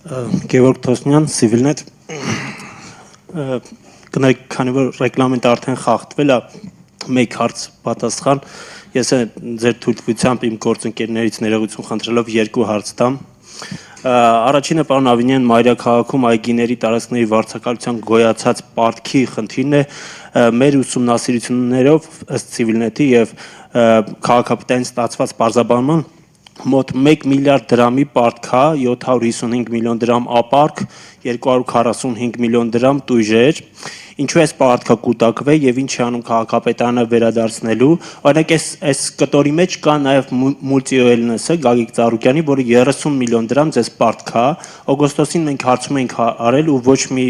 Գևորգ Թոսնյան, Civilnet, կներեք, քանի որ ռեկլամենտ արդեն խախտվել է, մեկ հարց պատասխան, ես ձեր թույլտվությամբ իմ գործընկերներից ներողություն խնդրելով երկու հարց տամ։ Առաջինը պարոն Ավինյան, մայրաքաղաքում այգիների տարածքների վարձակալության գոյացած պարտքի խնդիրն է, մեր ուսումնասիրություններով ըստ Civilnet-ի եւ քաղաքապետարանի ստացված պարզաբանման մոտ 1 միլիարդ դրամի պարտք է, 755 միլիոն դրամ ապարք, 245 միլիոն դրամ տույժեր, ինչու այս պարտքը կուտակվել եւ ինչ է անում քաղաքապետարանը վերադարձնելու, օրինակ այս կտորի մեջ կա նաեւ Multi-OL-ը, Գագիկ Ծառուկյանի, որը 30 միլիոն դրամ ձեզ պարտք է, օգոստոսին մենք հարցում ենք արել ու ոչ մի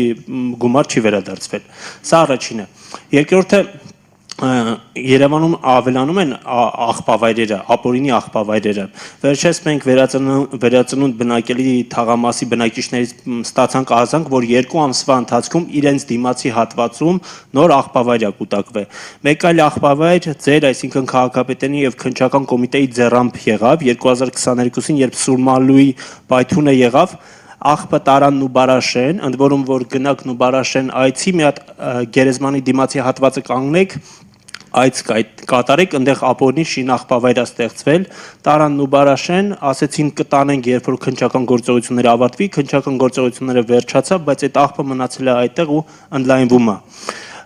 գումար չի վերադարձվել, սա առաջինը, երկրորդը Երևանում ավելանում են աղբավայրերը, ապօրինի աղբավայրերը։ Վերջերս մենք վերածնունդ բնակելի թաղամասի բնակիչներից ստացանք ահազանգ, որ 2 ամսվա ընթացքում իրենց դիմացի հատվածում նոր աղբավայր է կուտակվել։ Մեկ այլ աղբավայր ձեր, այսինքն քաղաքապետարանի եւ քննչական կոմիտեի ձեռամբ եղավ 2022-ին, երբ Սուրմալուի պայթյունը եղավ, աղբը տարան Նուբարաշեն, ընդ որում որ գնաք Նուբարաշեն այցի մի հատ գերեզմանի դիմացի հատվածը կանգնեք, այց կատարեք, այնտեղ ապօրինի շինաղբավայր է ստեղծվել, տարան Նուբարաշեն, ասեցին կտանենք, երբ որ քննչական գործողությունները ավարտվի, քննչական գործողությունները վերջացավ, բայց այդ աղբը մնացել է այդտեղ ու ընդլայնվում է։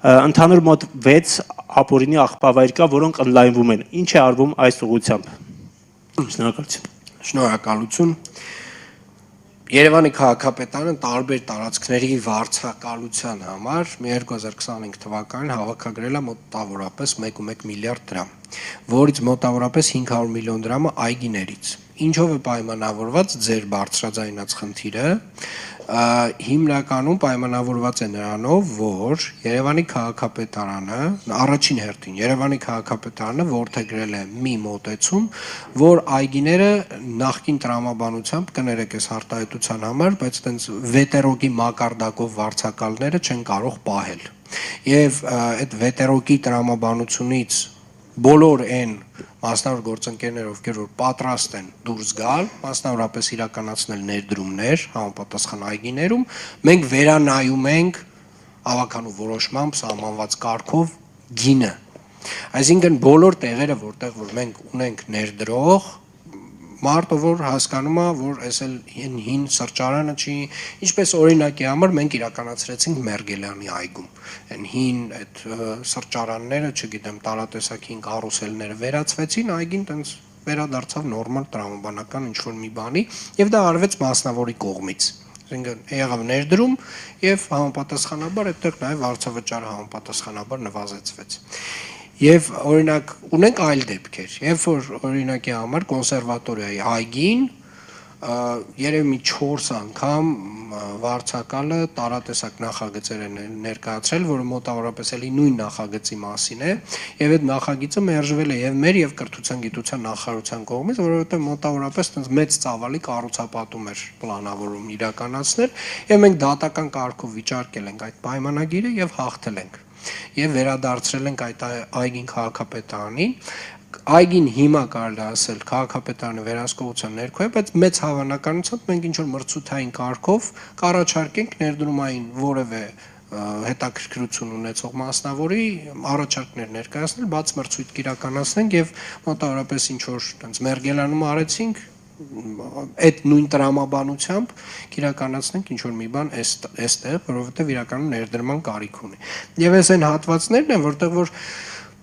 Ընդհանուր մոտ 6 ապօրինի աղբավայր կա, որոնք ընդլայնվում են։ Ինչ է արվում այս ուղղությամբ։ Շնորհակալություն։ Շնորհակալություն։ Երևանի քաղաքապետարանը տարբեր տարածքների վարձակալության համար 2025 թվականին հավաքագրել է մոտավորապես 1.1 միլիարդ դրամ, որից մոտավորապես 500 միլիոն դրամը այգիներից։ Ինչով է պայմանավորված ձեր բարձրաձայնած խնդիրը, հիմնականում պայմանավորված է նրանով, որ Երևանի քաղաքապետարանը, առաջին հերթին Երևանի քաղաքապետարանը որդեգրել է մի մոտեցում, որ այգիները նախկին տրամաբանությամբ կներեք այս արտահայտության համար, բայց այդպես վետերոկի մակարդակով վարձակալները չեն կարող պահել։ Եվ այդ վետերոկի տրամաբանությունից բոլոր այն մասնավոր գործընկերներ, ովքեր որ պատրաստ են դուրս գալ, մասնավորապես իրականացնել ներդրումներ համապատասխան այգիներում, մենք վերանայում ենք ավականու որոշմամբ սահմանված կարգով գինը։ Այսինքն բոլոր տեղերը, որտեղ որ մենք ունենք ներդրող, մարդը որ հասկանում է, որ այս էլ հին սրճարանը չի, ինչպես օրինակի համար մենք իրականացրեցինք Մերգելյանի այգում։ Այն հին այդ սրճարանները, չգիտեմ, տարատեսակ հին կարուսելները վերացվեցին, այգին տենց վերադարձավ նորմալ տրամաբանական ինչ-որ մի բանի, եւ դա արվեց մասնավորի կողմից։ Այսինքն եղավ ներդրում եւ համապատասխանաբար այդտեղ նաեւ վարձավճարը համապատասխանաբար նվազեցվեց։ Եվ օրինակ ունենք այլ դեպքեր, երբ որ օրինակի համար կոնսերվատորիայի այգին երևի մի 4 անգամ վարձակալը տարատեսակ նախագծեր են ներկայացրել, որը մոտավորապես էլի նույն նախագծի մասին է, եւ այդ նախագիծը մերժվել է եւ մեր եւ կրթության գիտության նախարարության կողմից, որովհետեւ մոտավորապես այնպես մեծ ծավալի կառուցապատում էր պլանավորում իրականացնել, եւ մենք դատական կարգով վիճարկել ենք այդ պայմանագիրը եւ հաղթել ենք։ Եվ վերադարձրել ենք այդ այգին քաղաքապետարանին, այգին հիմա կարելի ասել քաղաքապետարանի վերահսկողության ներքո է, բայց մեծ հավանականությամբ մենք ինչ-որ մրցութային կարգով կառաջարկենք ներդրումային որևէ հետաքրքրություն ունեցող մասնավորի առաջարկներ ներկայացնել, բաց մրցույթ կիրականացնենք եւ մոտավորապես ինչ-որ տենց Մերգելանում արեցինք, այդ նույն տրամաբանությամբ կիրականացնենք ինչ-որ մի բան այստեղ, որովհետեւ իրականում ներդրման կարիք ունի։ Եվ այս այն հատվածներն են, որտեղ որ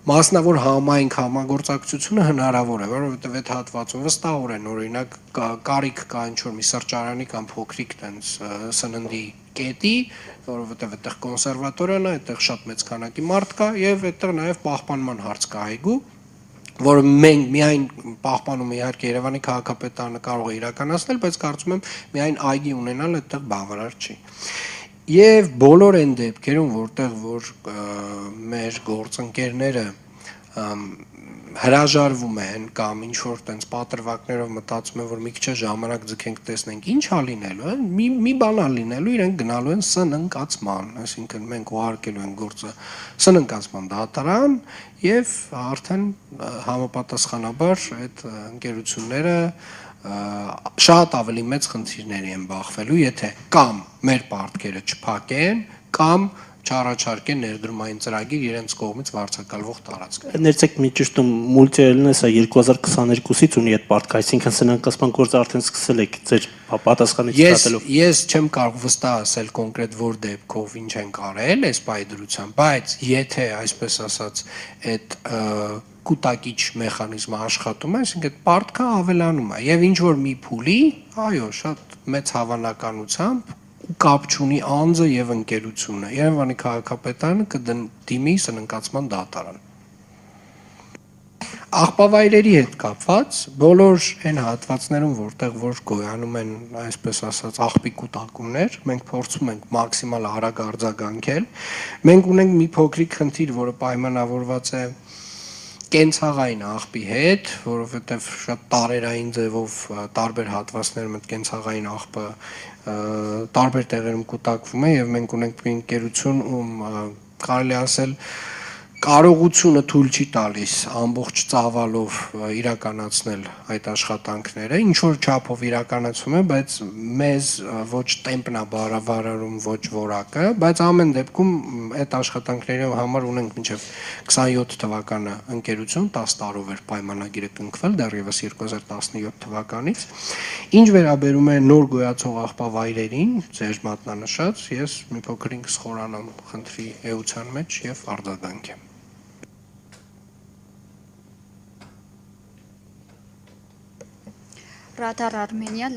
մասնավոր համայնք համագործակցությունը հնարավոր է, որովհետև այդ հատվածում վստահորեն օրինակ կարիք կա ինչ-որ մի սրճարանի կամ փոքրիկ տենց սննդի կետի, որովհետև այդտեղ կոնսերվատորիան է, այդտեղ շատ մեծ քանակի մարդ կա եւ այդտեղ նաեւ պահպանման հարց կա այգու, որ մենք միայն պահպանումը իհարկե Երևանի քաղաքապետարանը կարող է իրականացնել, բայց կարծում եմ միայն այգի ունենալ այդտեղ բավարար չի։ Եվ բոլոր այն դեպքերում, որտեղ որ մեր գործընկերները հրաժարվում են կամ ինչ որ տենց պատրվակներով մտածում են, որ մի քիչ ժամանակ ձգենք տեսնենք ինչ ա լինելու, մի բան ա լինելու, իրենք գնալու են սննկացման, այսինքն մենք ուղարկելու ենք գործը սննկացման դատարան եւ արդեն համապատասխանաբար այդ ընկերությունները շատ ավելի մեծ խնդիրների են բախվելու, եթե կամ մեր պարտքերը չփակեն, կամ չառաջարկեն ներդրումային ծրագիր իրենց կողմից վարձակալվող տարածքներ։ Ներեցեք մի ճշտում մուլտիելն է, սա 2022-ից ունի այդ պարտքը, այսինքն սնանկացման գործը արդեն սկսել եք ձեր պատասխանից ստատելով։ Ես չեմ կարող վստահ ասել կոնկրետ որ դեպքով ինչ են կարել այս բայդրությամբ, բայց եթե այսպես ասած այդ կուտակիչ մեխանիզմը աշխատում է, այսինքն այդ պարտքը ավելանում է եւ ինչ որ մի փուլի, այո, շատ մեծ հավանականությամբ կապ չունի անձը եւ ընկերությունը։ Երևանի քաղաքապետարանը կդիմի սնանկացման դատարան։ Աղբավայրերի հետ կապված բոլոր այն հատվածներում, որտեղ որ գոյանում են, այսպես ասած, աղբի կուտակումներ, մենք փորձում ենք մաքսիմալ արագ արձագանքել։ Մենք ունենք մի փոքրիկ խնդիր, որը պայմանավորված է կենցաղային աղբի հետ, որովհետև շատ տարերային ձևով տարբեր հատվածներում այդ կենցաղային աղբը տարբեր տեղերում կուտակվում է եւ մենք ունենք մի ընկերություն, ում կարելի ասել կարողությունը թույլ չի տալիս ամբողջ ծավալով իրականացնել այդ աշխատանքները, ինչ որ չափով իրականացվում է, բայց մեզ ոչ տեմպն է բավարարում, ոչ որակը, բայց ամեն դեպքում այդ աշխատանքների համար ունենք մինչև 27 թվականը ընկերություն 10 տարով էր պայմանագիրը կնքվել, դեռևս 2017 թվականից։ Ինչ վերաբերում է նոր գոյացող աղբավայրերին, ձեր մատնանշած, ես մի փոքր ինքս խորանամ խնդրի էության մեջ եւ արձագանքեմ։ Radar Armenia